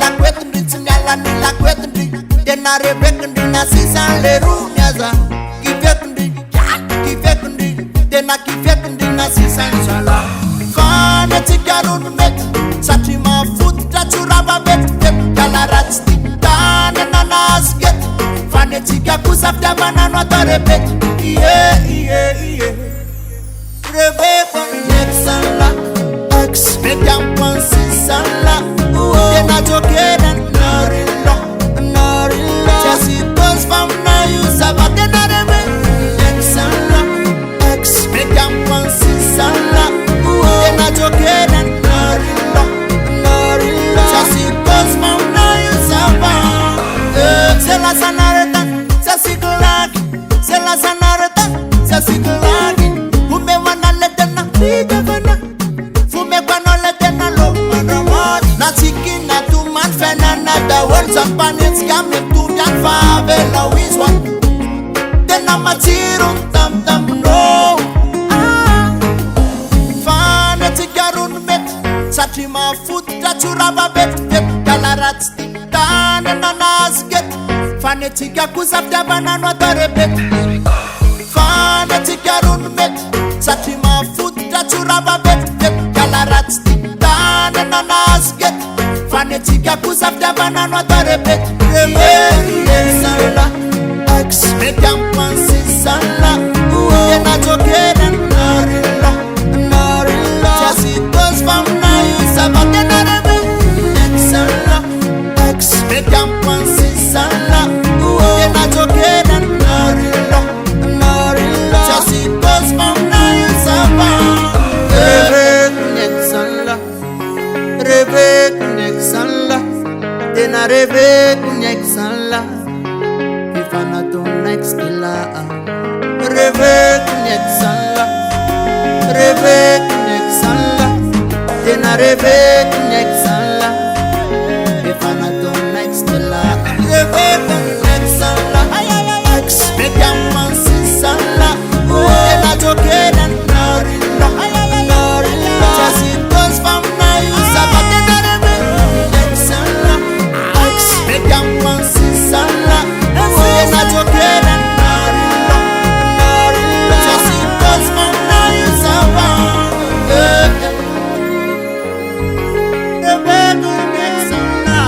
la kwetri tsinyala ni la kwetri tena rebekri na sisan le runyaza kivekri tena kivekri na sisan sala fane tikarun met sati ma futa turaba bet kala ratsti tane na nasget fane tikakusa ftamana no torebet Rebecca Nexala X Medium Sala Tena Jokena Narilla Chassis goes from now you Sabatena Nexala X Medium Sala Tena Jokena Narilla Chassis goes from now you Sabat Sela Sanareta Sasigulagi Sela Sanareta Sasigulagi Fume kwano tena lo manamot na tiki na tu man fena na the words of panits coming to that favela is one tena matiro tam no fana tikarun met sati ma futa turaba bet kalarat tana na nasget fana tikakusa ftabana no torebet fana tikarun met sati ma futa turaba bet kalarat tana na nasget fane tikakusa ftabana no torebet sala x medium sala tena jokena narilla chassis goes from now you sabatena sala x medium sala tena jokena narilla chassis goes from now you sabat Rebecca Nexala tena Rebecca Nexala ifana to next kila Rebecca Nexala tena Rebecca Nexala ifana to next kila Rebecca Nexala x medium sala tena jokena narilla chassis goes from now you sabatena Nexala x medium sala tena jokena narilla chassis goes from now you sabat Rebecca Nexala